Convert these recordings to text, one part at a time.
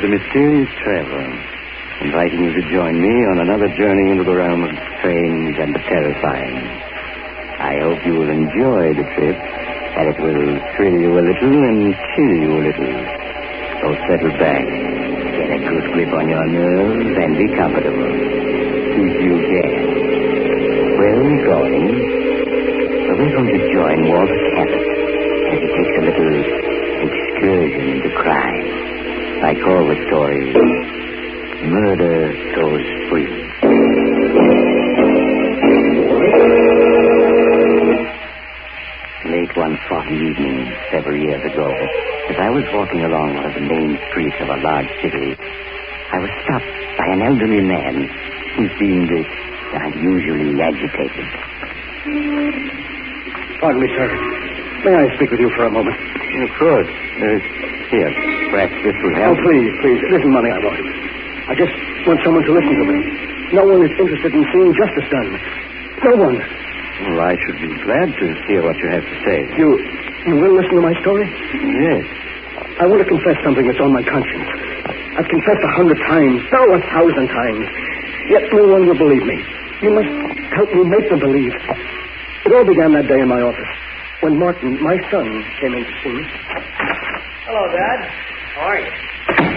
is the mysterious traveler, inviting you to join me on another journey into the realm of strange and the terrifying. I hope you will enjoy the trip, and it will thrill you a little and chill you a little. So settle back, get a good grip on your nerves, and be comfortable. If you can. Where are we going? Well, we're going to join Walter Cabot as he takes a little excursion into crime. I call the story Murder Goes Free. Late one foggy evening several years ago, as I was walking along one of the main streets of a large city, I was stopped by an elderly man who seemed unusually agitated. Pardon me, sir. May I speak with you for a moment? Of course. Here, perhaps this will help. Oh, please. It isn't money I want. I just want someone to listen to me. No one is interested in seeing justice done. No one. Well, I should be glad to hear what you have to say. You will listen to my story? Yes. I want to confess something that's on my conscience. I've confessed 100 times, no, 1,000 times. Yet no one will believe me. You must help me make them believe. It all began that day in my office when Martin, my son, came in to see me. Hello, Dad. How are you?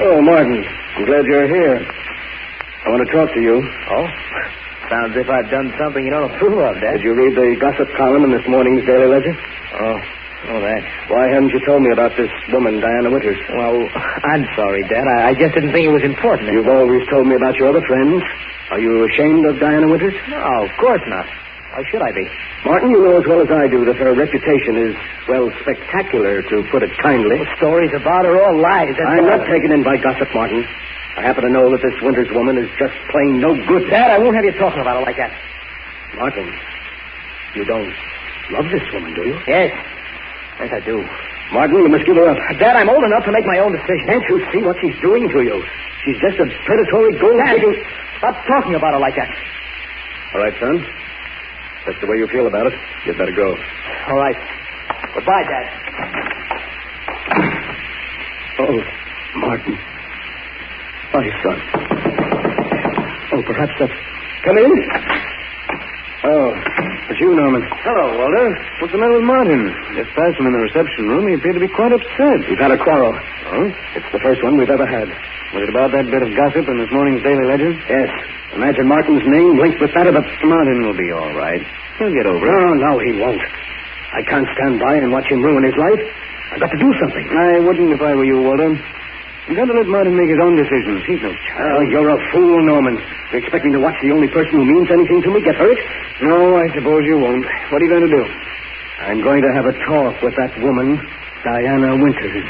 Oh, Martin, I'm glad you're here. I want to talk to you. Oh? Sounds as if I've done something you don't approve of, Dad. Did you read the gossip column in this morning's Daily Ledger? Oh, that. Why haven't you told me about this woman, Diana Winters? Well, I'm sorry, Dad. I just didn't think it was important. You've always told me about your other friends. Are you ashamed of Diana Winters? No, of course not. Why should I be? Martin, you know as well as I do that her reputation is, well, spectacular, to put it kindly. The stories about her all lies. I'm not taken in by gossip, Martin. I happen to know that this Winters woman is just plain no good. Dad, I won't have you talking about her like that. Martin, you don't love this woman, do you? Yes. Yes, I do. Martin, you must give her up. Dad, I'm old enough to make my own decision. Can't you see what she's doing to you? She's just a predatory gold-digging... Stop talking about her like that. All right, son. That's the way you feel about it. You'd better go. All right. Goodbye, Dad. Oh, Martin. My son. Oh, perhaps that's... Come in. Oh, it's you, Norman. Hello, Walter. What's the matter with Martin? Just past him in the reception room. He appeared to be quite upset. We've had a quarrel. Oh? It's the first one we've ever had. Was it about that bit of gossip in this morning's Daily Ledger? Yes. Imagine Martin's name linked with that of a... Martin will be all right. He'll get over it. No, he won't. I can't stand by and watch him ruin his life. I've got to do something. I wouldn't if I were you, Walter. You've got to let Martin make his own decisions. He's no child. Oh, you're a fool, Norman. You expect me to watch the only person who means anything to me get hurt? No, I suppose you won't. What are you going to do? I'm going to have a talk with that woman, Diana Winters.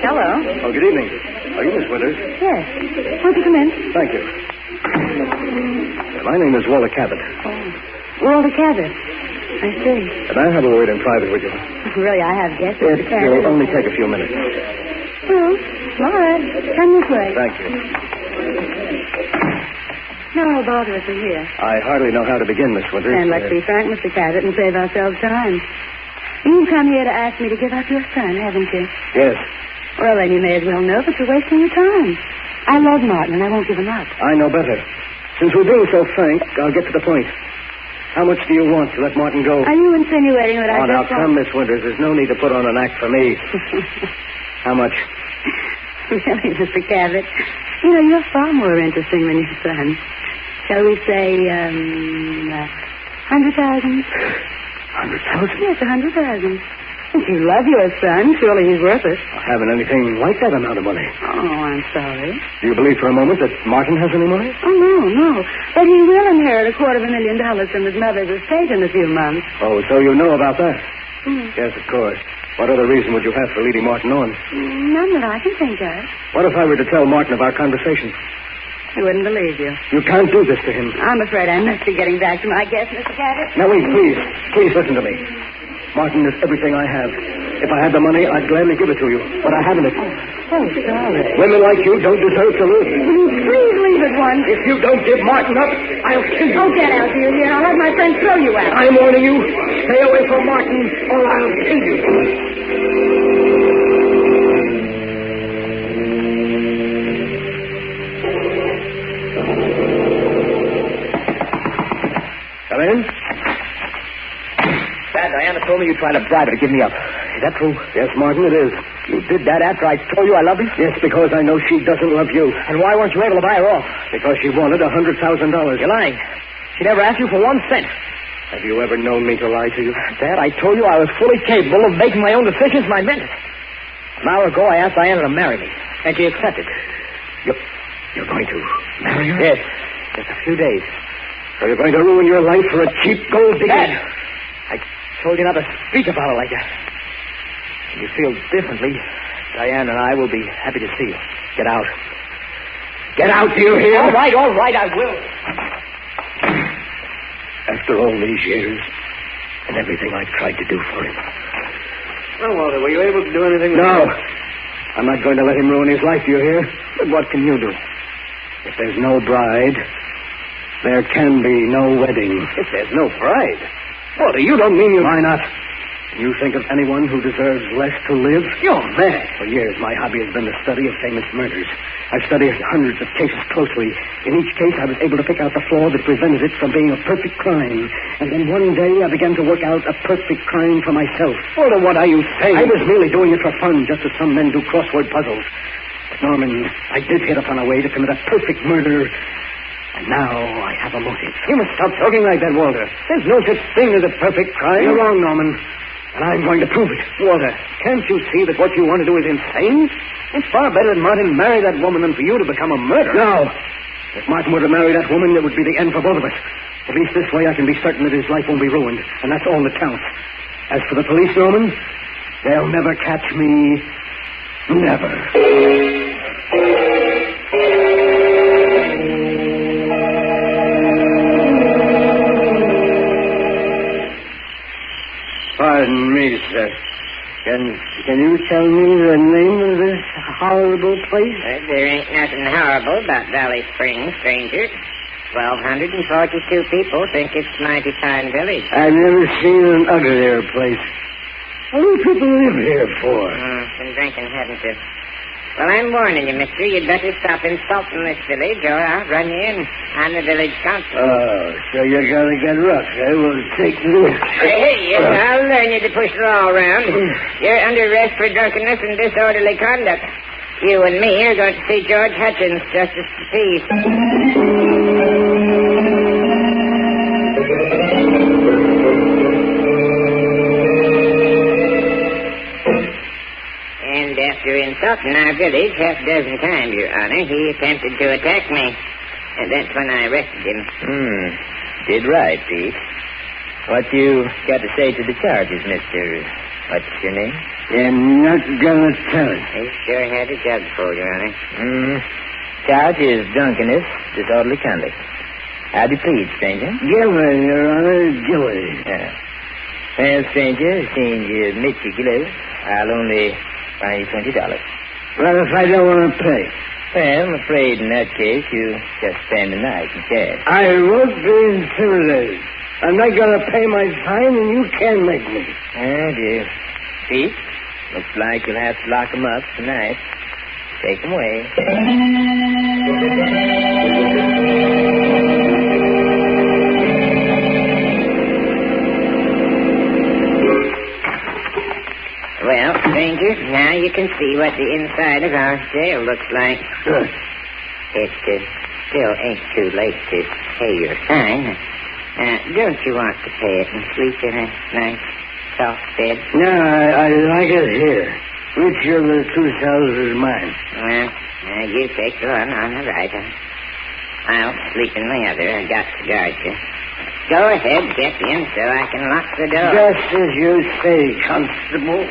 Hello. Oh, good evening. Are you Miss Winters? Yes. Won't you come in? Thank you. My name is Walter Cabot. Oh. Walter Cabot. I see. Can I have a word in private with you? Really, I have guessed. It will only take a few minutes. Well, all right. Come this way. Thank you. No, I'll bother us in here. I hardly know how to begin, Miss Winters. And let's be frank, Mr. Cabot, and save ourselves time. You've come here to ask me to give up your son, haven't you? Yes. Well, then you may as well know that you're wasting your time. I love Martin, and I won't give him up. I know better. Since we're being so frank, I'll get to the point. How much do you want to let Martin go? Are you insinuating that I Oh, now, just come, Miss Winters. There's no need to put on an act for me. How much? Really, Mr. Cabot, you know, you're far more interesting than your son. Shall we say, 100,000? 100,000? Yes, 100,000. If you love your son, surely he's worth it. I haven't anything like that amount of money. Oh, I'm sorry. Do you believe for a moment that Martin has any money? Oh, no. But he will inherit $250,000 from his mother's estate in a few months. Oh, so you know about that? Mm. Yes, of course. What other reason would you have for leading Martin on? None that I can think of. What if I were to tell Martin of our conversation? He wouldn't believe you. You can't do this to him. I'm afraid I must be getting back to my guest, Mr. Cabot. Now, wait, please. Please listen to me. Martin is everything I have. If I had the money, I'd gladly give it to you. But I haven't it. Oh, darling. Women like you don't deserve to live. Will you please leave at once? If you don't give Martin up, I'll kill you. Oh, get out, dear. Here, I'll have my friend throw you out. I'm warning you. Stay away from Martin, or I'll kill you. Come in. Dad, Diana told me you tried to bribe her to give me up. Is that true? Yes, Martin, it is. You did that after I told you I love you? Yes, because I know she doesn't love you. And why weren't you able to buy her off? Because she wanted $100,000. You're lying. She never asked you for 1 cent. Have you ever known me to lie to you? Dad, I told you I was fully capable of making my own decisions, and I meant it. An hour ago, I asked Diana to marry me, and she accepted. You're going to marry her? Yes, just a few days. So you're going to ruin your life for a cheap gold digger? Dad, I told you not to speak about it like that. If you feel differently, Diana and I will be happy to see you. Get out. Get out, do you hear? All right, I will. After all these years, and everything I've tried to do for him. Well, Walter, were you able to do anything? No. I'm not going to let him ruin his life, do you hear? But what can you do? If there's no bride, there can be no wedding. If there's no bride? Walter, you don't mean you... Why not? You think of anyone who deserves less to live? You're mad. For years, my hobby has been the study of famous murders. I've studied hundreds of cases closely. In each case, I was able to pick out the flaw that prevented it from being a perfect crime. And then one day, I began to work out a perfect crime for myself. Walter, what are you saying? I was merely doing it for fun, just as some men do crossword puzzles. But, Norman, I did hit upon a way to commit a perfect murder. And now I have a motive. You must stop talking like that, Walter. There's no such thing as a perfect crime. You're wrong, Norman. And I'm going to prove it. Walter, can't you see that what you want to do is insane? It's far better that Martin marry that woman than for you to become a murderer. No. If Martin were to marry that woman, it would be the end for both of us. At least this way I can be certain that his life won't be ruined. And that's all that counts. As for the police, Norman, they'll never catch me. Never. Pardon me, sir. Can you tell me the name of this horrible place? There ain't nothing horrible about Valley Springs, stranger. 1,242 people think it's a mighty fine village. I've never seen an uglier place. How do people live here for? Been drinking, haven't you? Well, I'm warning you, mister. You'd better stop insulting this village, or I'll run you in. I'm the village council. Oh, so you're going to get rough, eh? Well, take this. Hey, I'll learn you to push the law around. You're under arrest for drunkenness and disorderly conduct. You and me are going to see George Hutchins, Justice of the Peace. And after insulting our village half a dozen times, Your Honor, he attempted to attack me. And that's when I arrested him. Did right, Pete. What you got to say to the charges, Mr. What's your name? You're not going to tell it. He sure had a jug full, Your Honor. Charge is drunkenness, disorderly conduct. How do you plead, stranger? Guilty, Your Honor, guilty. Yeah. Well, stranger, seeing you admit your guilt, I'll only fine you $20. What if I don't want to pay? Well, I'm afraid in that case you just spend the night in cash. I won't be intimidated. I'm not going to pay my fine, and you can't make me. Oh, dear. Pete, looks like you'll have to lock 'em up tonight. Take 'em away. Well, stranger, now you can see what the inside of our jail looks like. Good. It still ain't too late to pay your fine. Don't you want to pay it and sleep in a nice, soft bed? No, I like it here. Which of the two cells is mine? Well, you take the one on the right. I'll sleep in the other. I got to guard you. Go ahead, get in so I can lock the door. Just as you say, Constable.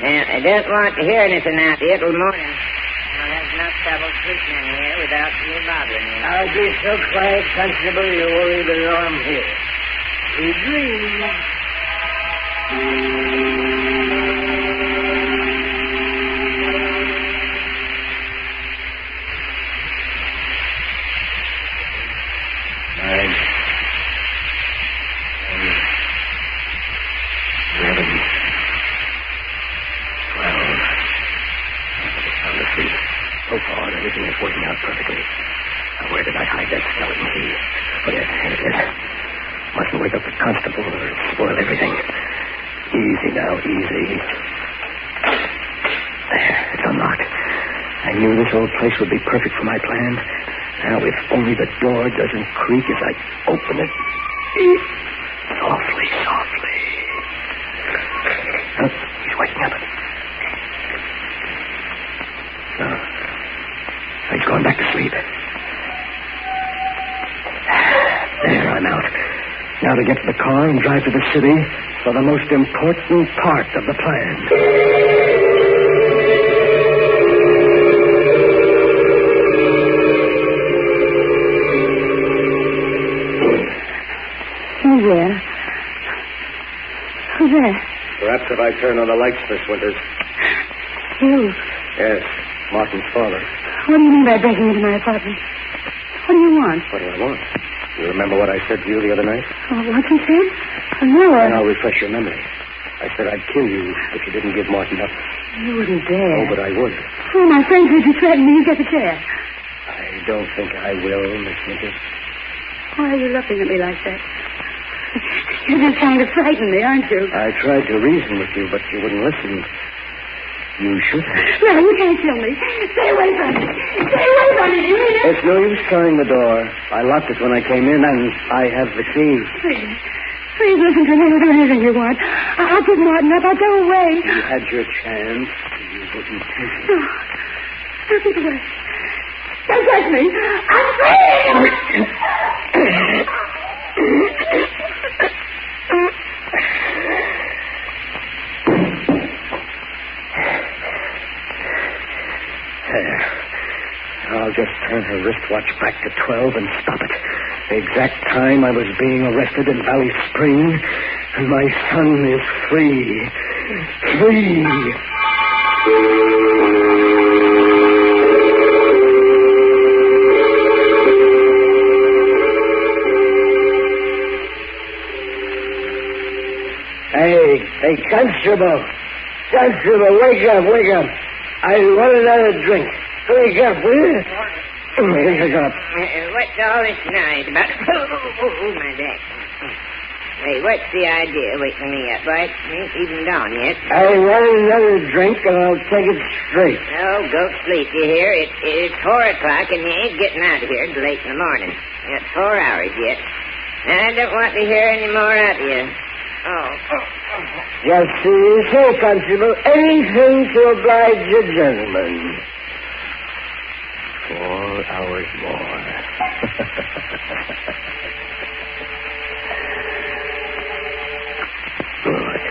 Now, I don't want to hear anything out here till morning. I'll have no trouble sleeping in here without you bothering me. I'll be so quiet, Constable, you won't even know I'm here. Sweet dreams. So far, everything is working out perfectly. Now, where did I hide that skeleton key? Oh, yes, here it is. Mustn't wake up the constable or it'll spoil everything. Easy now, easy. There, it's unlocked. I knew this old place would be perfect for my plan. Now, if only the door doesn't creak as I open it. Softly, softly. Oh, he's waking up. No. He's going back to sleep. There, I'm out. Now to get to the car and drive to the city for the most important part of the plan. Who's there? Who's there? Perhaps if I turn on the lights, Miss Winters. You. Yes, Martin's father. What do you mean by breaking into my apartment? What do you want? What do I want? You remember what I said to you the other night? Oh, what you said? Oh, no, I'll refresh your memory. I said I'd kill you if you didn't give Martin up. You wouldn't dare. Oh, but I would. Oh, my friend said you threatened me. You get the chair. I don't think I will, Miss Winters. Why are you looking at me like that? You're just trying to frighten me, aren't you? I tried to reason with you, but you wouldn't listen. You should have. No, you can't kill me. Stay away from me. Stay away from me. You hear? It's no use trying the door. I locked it when I came in, and I have the key. Please listen to me. I'll do anything you want. I'll give Martin up. I'll go away. You had your chance. You wouldn't take it. No. Don't get away. Don't touch me. I'm free. There. I'll just turn her wristwatch back to 12 and stop it. The exact time I was being arrested in Valley Spring, and my son is free. Free. Hey, Constable. Constable, wake up, wake up. I want another drink. Wake up, will you? Wake up. What's all this noise about? Oh, my back. Hey, what's the idea waking me up, right? Ain't even dawn yet. I want another drink, and I'll take it straight. Oh, go to sleep, you hear? It's 4 o'clock, and you ain't getting out of here till late in the morning. You got 4 hours yet. I don't want to hear any more out of you. Oh. Just so you say, Constable. Anything to oblige a gentleman. 4 hours more. Good.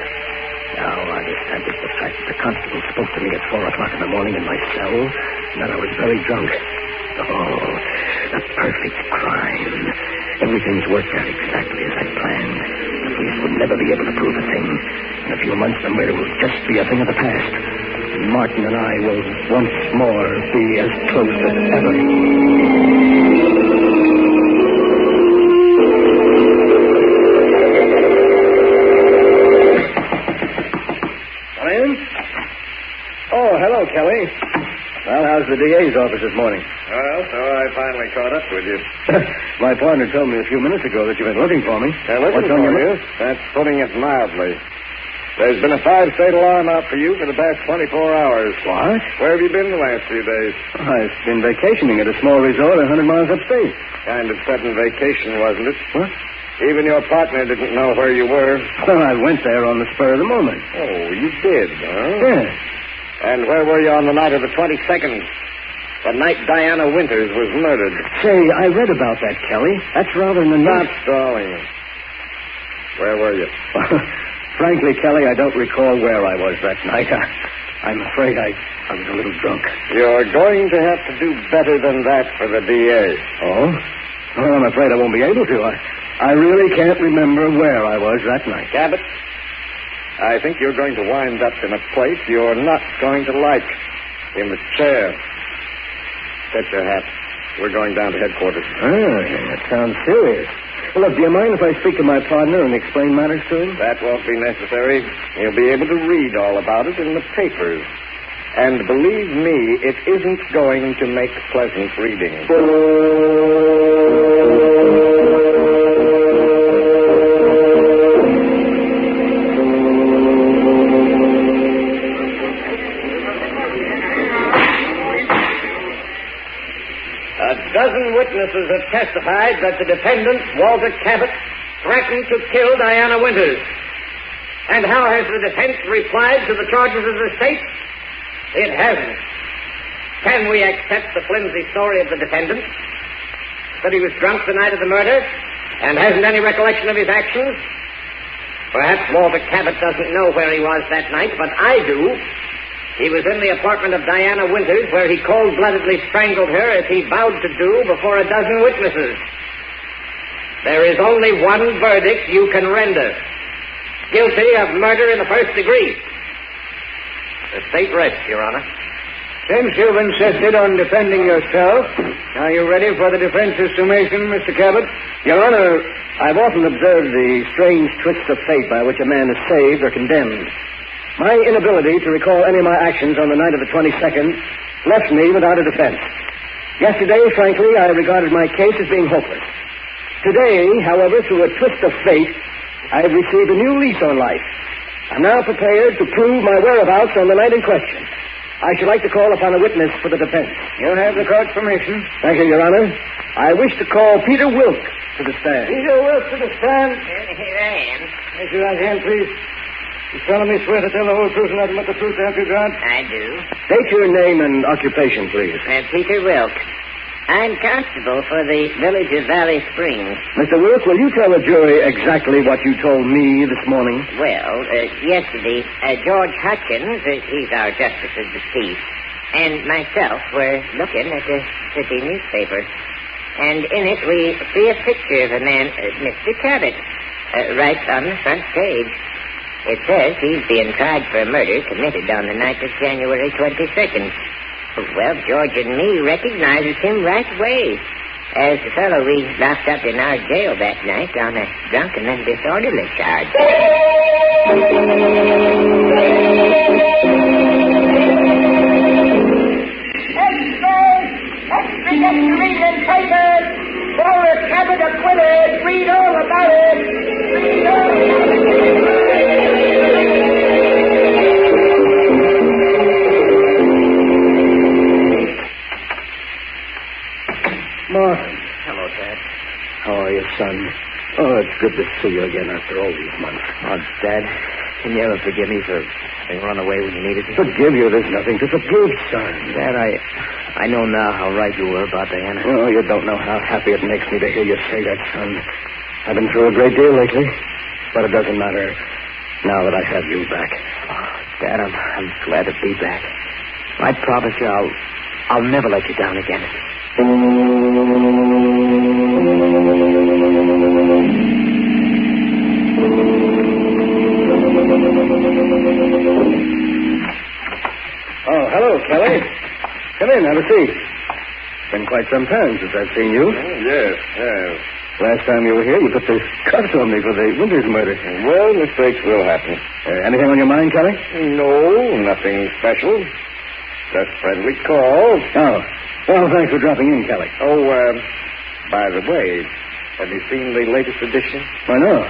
Now I've established the fact that the constable spoke to me at 4 o'clock in the morning in my cell, and that I was very drunk. Oh, the perfect crime. Everything's worked out exactly as I planned. The police would never be able to prove a thing. In a few months, the murder will just be a thing of the past. And Martin and I will once more be as close as ever. Come in? Oh, hello, Kelly. Well, how's the DA's office this morning? Well, so I finally caught up with you. My partner told me a few minutes ago that you've been looking for me. What's on your list? That's putting it mildly. There's been a 5-state alarm out for you for the past 24 hours. What? Where have you been the last few days? I've been vacationing at a small resort 100 miles upstate. Kind of sudden vacation, wasn't it? What? Even your partner didn't know where you were. Well, I went there on the spur of the moment. Oh, you did, huh? Yes. And where were you on the night of the 22nd? The night Diana Winters was murdered. Say, I read about that, Kelly. That's rather an Stop stalling. Where were you? Frankly, Kelly, I don't recall where I was that night. I'm afraid I was a little drunk. You're going to have to do better than that for the DA. Oh? Well, I'm afraid I won't be able to. I really can't remember where I was that night. Cabot, I think you're going to wind up in a place you're not going to like. In the chair. Get your hat. We're going down to headquarters. That sounds serious. Well, look, do you mind if I speak to my partner and explain matters to him? That won't be necessary. You'll be able to read all about it in the papers. And believe me, it isn't going to make pleasant reading. A dozen witnesses have testified that the defendant, Walter Cabot, threatened to kill Diana Winters. And how has the defense replied to the charges of the state? It hasn't. Can we accept the flimsy story of the defendant? That he was drunk the night of the murder and hasn't any recollection of his actions? Perhaps Walter Cabot doesn't know where he was that night, but I do. He was in the apartment of Diana Winters, where he cold-bloodedly strangled her as he vowed to do before a dozen witnesses. There is only one verdict you can render. Guilty of murder in the first degree. The state rests, Your Honor. Since you've insisted on defending yourself, are you ready for the defense's summation, Mr. Cabot? Your Honor, I've often observed the strange twists of fate by which a man is saved or condemned. My inability to recall any of my actions on the night of the 22nd left me without a defense. Yesterday, frankly, I regarded my case as being hopeless. Today, however, through a twist of fate, I have received a new lease on life. I'm now prepared to prove my whereabouts on the night in question. I should like to call upon a witness for the defense. You have the court's permission. Thank you, Your Honor. I wish to call Peter Wilk to the stand. Peter Wilk to the stand. Here I am. Raise your right hand, please. You solemnly swear to tell the whole truth and nothing but the truth, don't you, God? I do. State your name and occupation, please. Peter Wilk. I'm constable for the village of Valley Springs. Mr. Wilk, will you tell the jury exactly what you told me this morning? Well, yesterday, George Hutchins, he's our justice of the peace, and myself were looking at the city newspaper. And in it, we see a picture of a man, Mr. Cabot, right on the front page. It says he's being tried for a murder committed on the night of January 22nd. Well, George and me recognizes him right away as the fellow we locked up in our jail that night on a drunken and disorderly charge. Extra get to read in papers. Walter Cabot acquitted. Read all about it. Read all about it. Martin. Hello, Dad. How are you, son? Oh, it's good to see you again after all these months. Oh, Dad, can you ever forgive me for having run away when you needed me? Forgive you? There's nothing to forgive, son. Dad, I know now how right you were about Diana. Oh, you don't know how happy it makes me to hear you say that, son. I've been through a great deal lately, but it doesn't matter now that I have you back. Oh, Dad, I'm glad to be back. I promise you I'll never let you down again. Oh, hello, Kelly. Come in, have a seat. It's been quite some time since I've seen you. Yes. Last time you were here, you put the cuffs on me for the Winters murder. Well, mistakes will happen. Anything on your mind, Kelly? No, nothing special. Just friendly call. Oh. Well, thanks for dropping in, Kelly. Oh, by the way, have you seen the latest edition? I know.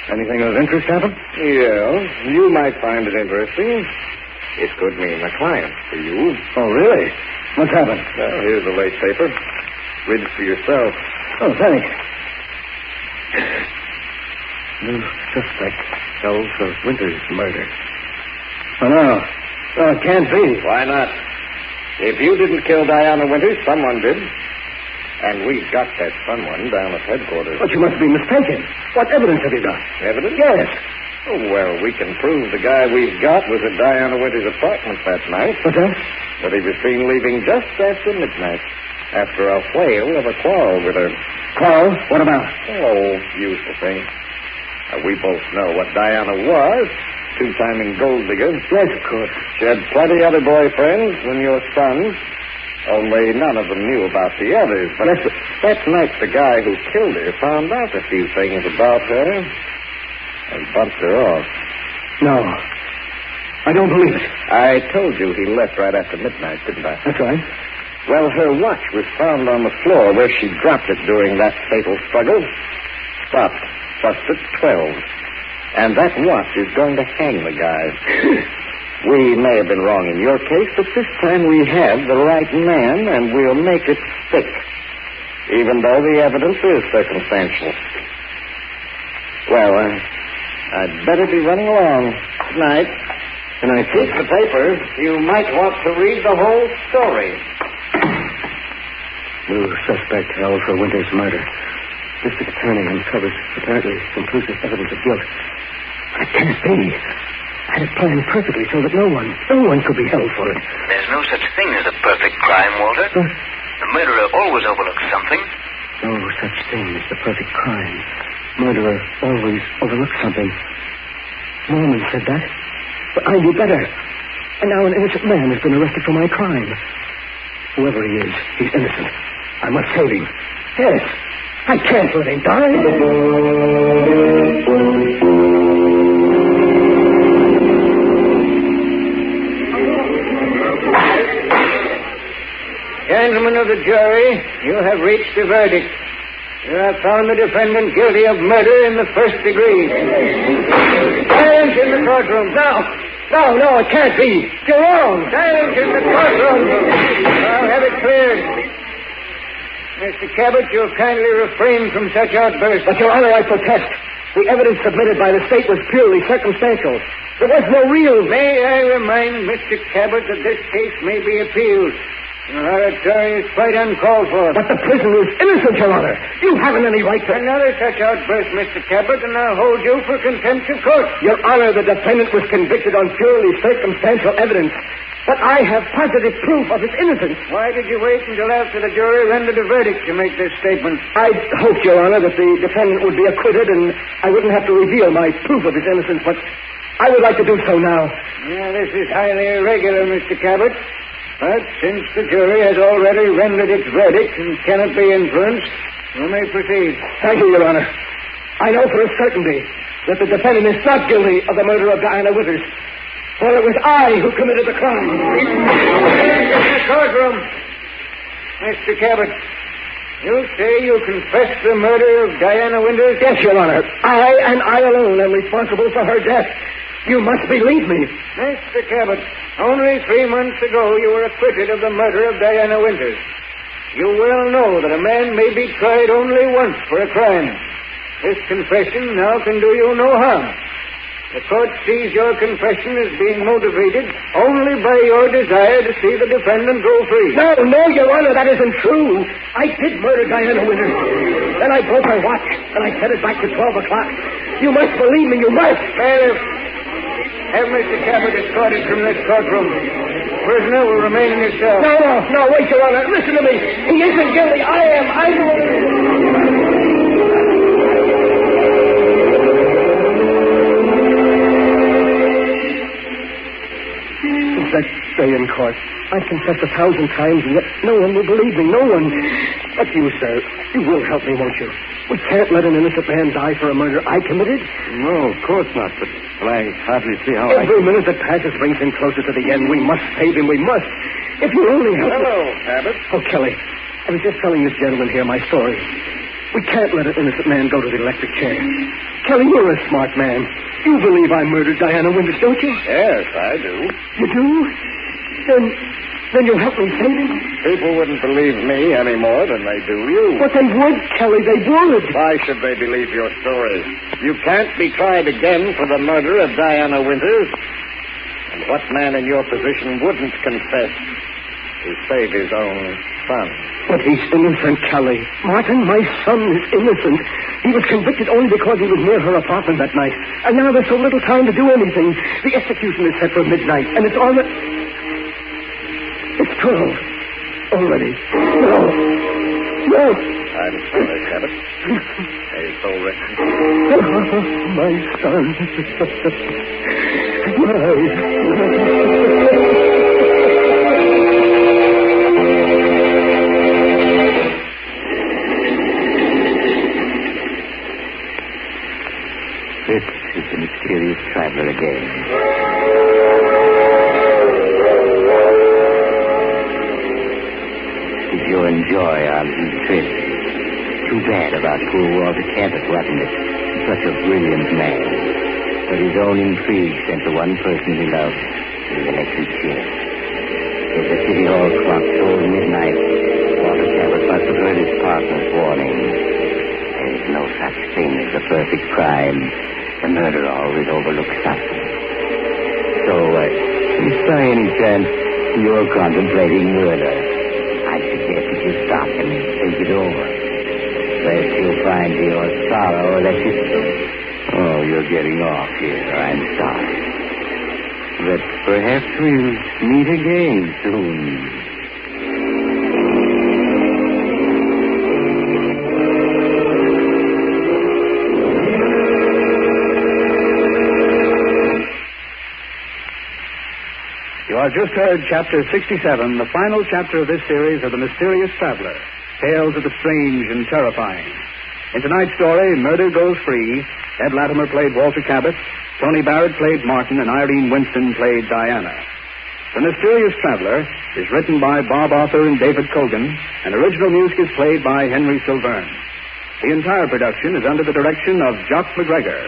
Anything of interest happen? Yeah, you might find it interesting. It could mean a client for you. Oh, really? What's happened? Well, here's the late paper. Read it for yourself. Oh, thanks. New suspect held for Winters' murder. Oh, no. Oh, it can't be. Why not? If you didn't kill Diana Winters, someone did. And we've got that someone down at headquarters. But you must be mistaken. What evidence have you got? Evidence? Yes. Oh, well, we can prove the guy we've got was at Diana Winters' apartment that night. What's that? That he was seen leaving just after midnight, after a whale of a quarrel with her. Quarrel? What about? Oh, usual thing. We both know what Diana was. Two-timing gold digger. Yes, of course. She had plenty other boyfriends than your sons. Only none of them knew about the others. But that night, the guy who killed her found out a few things about her and bumped her off. No. I don't believe it. I told you he left right after midnight, didn't I? That's right. Well, her watch was found on the floor where she dropped it during that fatal struggle. Stopped just at 12. And that watch is going to hang the guy. We may have been wrong in your case, but this time we have the right man, and we'll make it stick. Even though the evidence is circumstantial. Well, I'd better be running along. Good night. Good night. Keep the paper. You might want to read the whole story. New suspect held for Winter's murder. District attorney uncovers apparently conclusive evidence of guilt. That can't be. I had it planned perfectly so that no one could be held for it. There's no such thing as a perfect crime, Walter. The murderer always overlooks something. No such thing as the perfect crime. Murderer always overlooks something. Norman said that. But I knew better. And now an innocent man has been arrested for my crime. Whoever he is, he's innocent. I must save him. Yes. I can't let him die. Gentlemen of the jury, you have reached a verdict. You have found the defendant guilty of murder in the first degree. Silence in the courtroom. No, it can't be. You're wrong. Silence in the courtroom. I'll have it cleared. Mr. Cabot, you'll kindly refrain from such outbursts. But, Your Honor, I protest. The evidence submitted by the state was purely circumstantial. There was no real... May I remind Mr. Cabot that this case may be appealed. Your oratory is quite uncalled for. But the prisoner is innocent, Your Honor. You haven't any right to... Another such outburst, Mr. Cabot, and I'll hold you for contempt of court. Your Honor, the defendant was convicted on purely circumstantial evidence. But I have positive proof of his innocence. Why did you wait until after the jury rendered a verdict to make this statement? I hoped, Your Honor, that the defendant would be acquitted and I wouldn't have to reveal my proof of his innocence, but I would like to do so now. Yeah, this is highly irregular, Mr. Cabot. But since the jury has already rendered its verdict and cannot be influenced, you may proceed. Thank you, Your Honor. I know for a certainty that the defendant is not guilty of the murder of Diana Withers. For it was I who committed the crime. In the courtroom. Mr. Cabot, you say you confessed the murder of Diana Winters? Yes, Your Honor. I and I alone am responsible for her death. You must believe me. Mr. Cabot, only 3 months ago you were acquitted of the murder of Diana Winters. You well know that a man may be tried only once for a crime. This confession now can do you no harm. The court sees your confession as being motivated only by your desire to see the defendant go free. No, Your Honor, that isn't true. I did murder Diana Winters. Then I broke her watch, and I set it back to 12 o'clock. You must believe me, you must. Bailiff, have Mr. Cabot escorted from this courtroom. Prisoner will remain in his cell. No, wait, Your Honor. Listen to me. He isn't guilty. I am. That day in court, I've confessed 1,000 times, and yet no one will believe me. No one. But you, sir, you will help me, won't you? We can't let an innocent man die for a murder I committed. No, of course not, but I hardly see how Every minute that passes brings him closer to the end. We must save him. We must. If you only help... Hello, Abbott. Oh, Kelly, I was just telling this gentleman here my story. We can't let an innocent man go to the electric chair. Kelly, you're a smart man. You believe I murdered Diana Winters, don't you? Yes, I do. You do? Then you'll help me save him? People wouldn't believe me any more than they do you. But they would, Kelly, they would. Why should they believe your story? You can't be tried again for the murder of Diana Winters. And what man in your position wouldn't confess to save his own son? But he's innocent, Kelly. Martin, my son is innocent. He was convicted only because he was near her apartment that night. And now there's so little time to do anything. The execution is set for midnight, and it's already... It's 12 already. No. I'm sorry, Cabot. May his soul rest in peace. My son. This is the mysterious traveler again. Did you enjoy our little trip? Too bad about poor Walter Cabot, wasn't it? Such a brilliant man. But his own intrigue sent the one person he loved to the electric chair. As the city hall clock told midnight, Walter Cabot must have heard his partner's warning. There's no such thing as a perfect crime. The murderer always overlooks something. So, if by any chance you're contemplating murder, I suggest that you stop and think it over. Lest you'll find to your sorrow that you... Oh, you're getting off here. I'm sorry. But perhaps we'll meet again soon. You have just heard Chapter 67, the final chapter of this series of The Mysterious Traveler, Tales of the Strange and Terrifying. In tonight's story, Murder Goes Free, Ed Latimer played Walter Cabot, Tony Barrett played Martin, and Irene Winston played Diana. The Mysterious Traveler is written by Bob Arthur and David Cogan, and original music is played by Henry Silverne. The entire production is under the direction of Jock McGregor.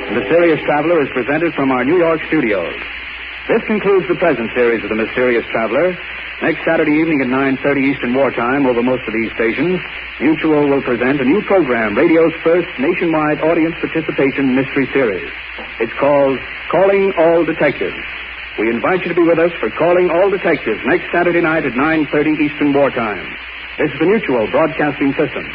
The Mysterious Traveler is presented from our New York studios. This concludes the present series of The Mysterious Traveler. Next Saturday evening at 9:30 Eastern Wartime over most of these stations, Mutual will present a new program, radio's first nationwide audience participation mystery series. It's called Calling All Detectives. We invite you to be with us for Calling All Detectives next Saturday night at 9:30 Eastern Wartime. This is the Mutual Broadcasting System.